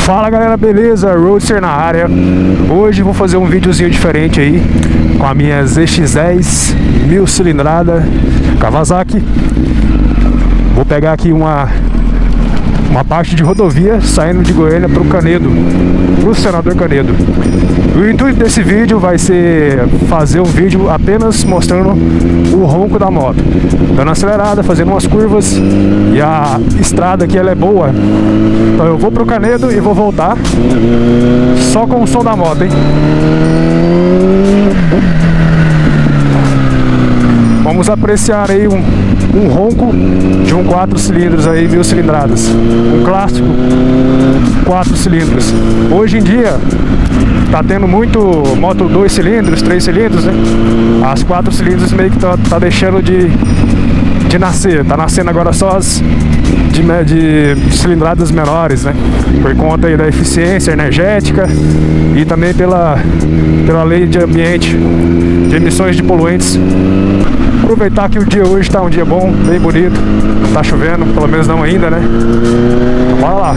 Fala galera, beleza? Roadster na área. Hoje vou fazer um videozinho diferente aí com a minha ZX-10 1000 cilindrada Kawasaki. Vou pegar aqui uma parte de rodovia saindo de Goiânia para o Canedo, para o Senador Canedo. O intuito desse vídeo vai ser fazer um vídeo apenas mostrando o ronco da moto, dando acelerada, fazendo umas curvas, e a estrada aqui ela é boa, então eu vou pro Canedo e vou voltar só com o som da moto, hein? Vamos apreciar aí um ronco de um 4 cilindros aí, 1000 cilindradas. Um clássico 4 cilindros. Hoje em dia tá tendo muito moto 2 cilindros, 3 cilindros, né? As 4 cilindros meio que tá deixando de nascer. Tá nascendo agora só as de cilindradas menores, né? Por conta aí da eficiência energética e também pela lei de ambiente, de emissões de poluentes. Aproveitar que o dia hoje tá um dia bom, bem bonito, não tá chovendo, pelo menos não ainda, né? Bora lá!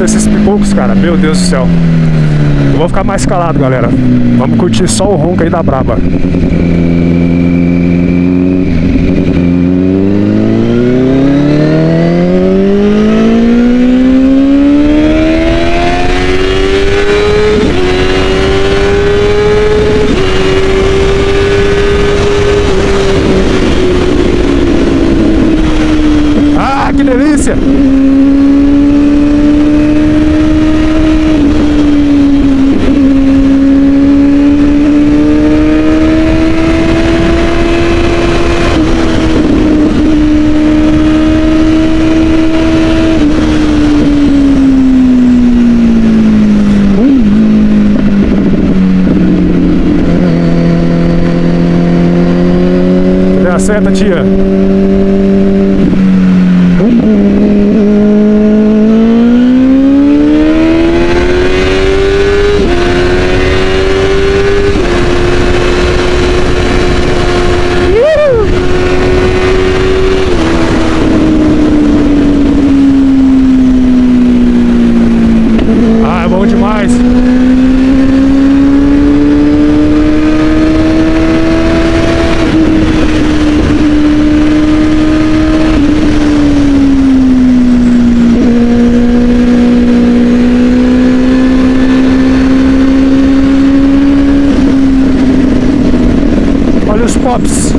Esses pipocos, cara, meu Deus do céu. Eu vou ficar mais calado, galera. Vamos curtir só o ronco aí da braba. Ah, que delícia! Acerta, tia. Ah, é bom demais. Olha os pops.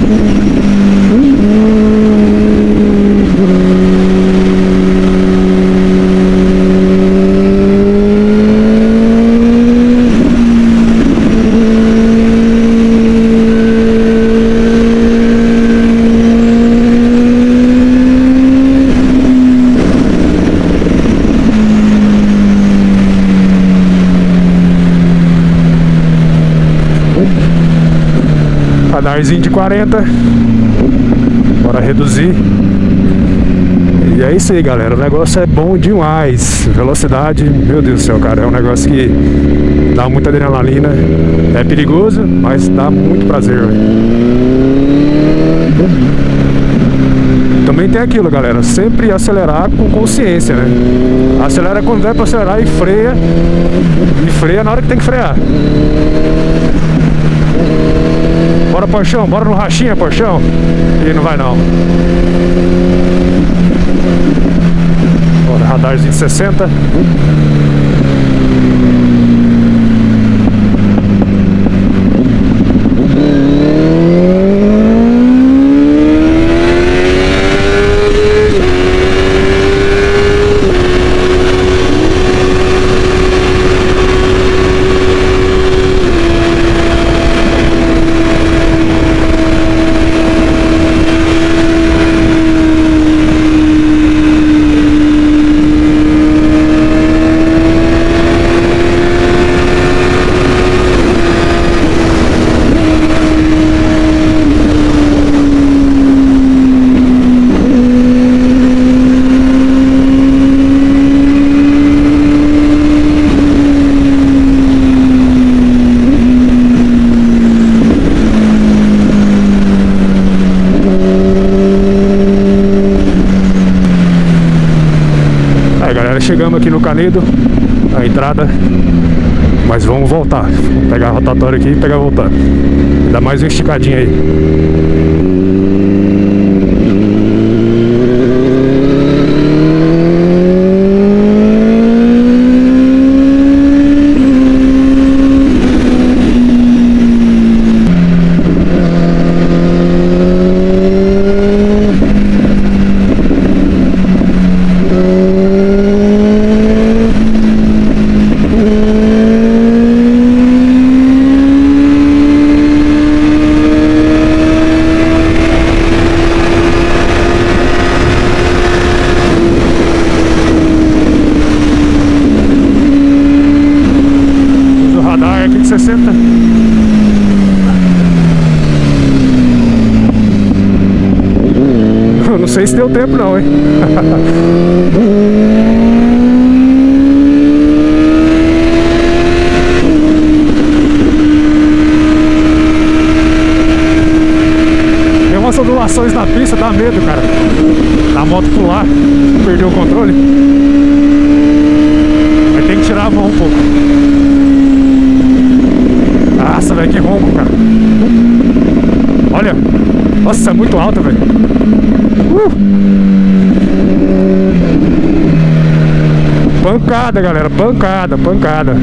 Radarzinho de 40. Bora reduzir. E é isso aí, galera. O negócio é bom demais. Velocidade, meu Deus do céu, cara. É um negócio que dá muita adrenalina. É perigoso, mas dá muito prazer, véio. Também tem aquilo, galera. Sempre acelerar com consciência, né? Acelera quando der pra acelerar e freia. E freia na hora que tem que frear. Bora, Porchão, bora no rachinha, Porchão. E não vai não. Bora, radarzinho de 60. Aí galera, chegamos aqui no Canedo, a entrada. Mas vamos voltar. Vou pegar a rotatória aqui e pegar voltando. Dá mais uma esticadinha aí. Não sei se deu tempo não, hein? Tem umas ondulações na pista, dá medo, cara. A moto pular, perdeu o controle. Aí tem que tirar a mão um pouco. Nossa, velho, que ronco, cara. Olha. Nossa, é muito alta, velho. Pancada, galera. Pancada, pancada.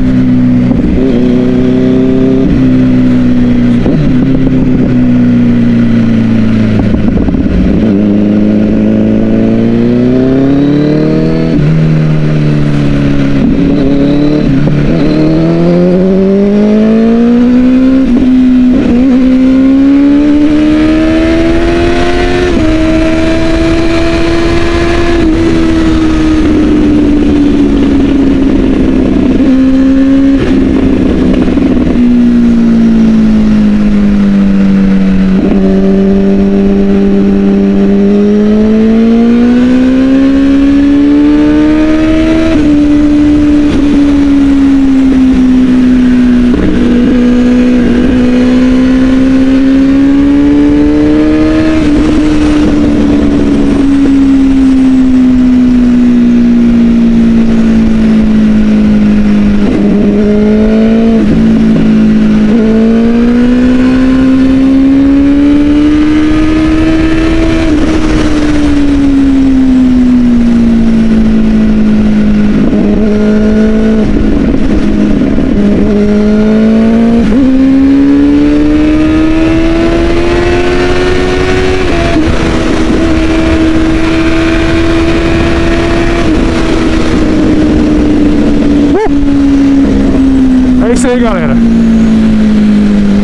É isso aí, galera.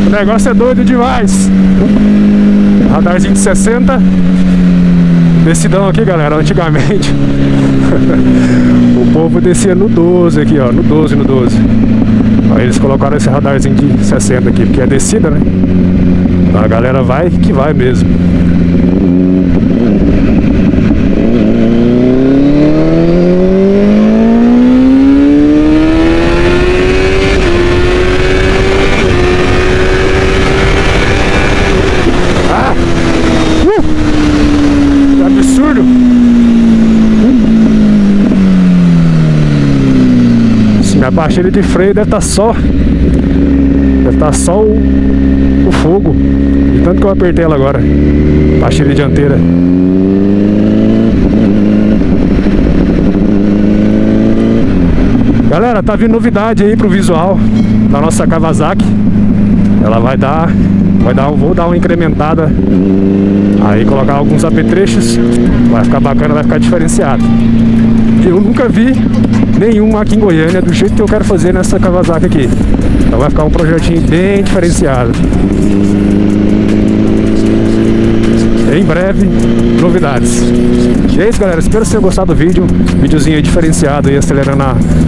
O negócio é doido demais. Radarzinho de 60. Descidão aqui, galera. Antigamente o povo descia no 12 aqui, ó. No 12, no 12. Aí eles colocaram esse radarzinho de 60 aqui, porque é descida, né? Então a galera vai que vai mesmo. Minha pastilha de freio deve estar só o fogo, de tanto que eu apertei ela agora. Pastilha dianteira. Galera, tá vindo novidade aí pro visual da nossa Kawasaki. Ela vou dar uma incrementada aí, colocar alguns apetrechos. Vai ficar bacana, vai ficar diferenciado. Eu nunca vi nenhum aqui em Goiânia do jeito que eu quero fazer nessa Kawasaki aqui. Então vai ficar um projetinho bem diferenciado. Em breve, novidades. E é isso, galera. Espero que vocês tenham gostado do vídeo. Videozinho aí diferenciado aí, acelerando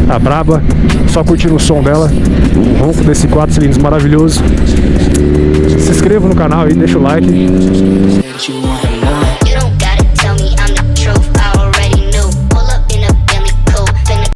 a braba. Só curtindo o som dela. O ronco desse 4 cilindros maravilhoso. Se inscreva no canal aí, deixa o like.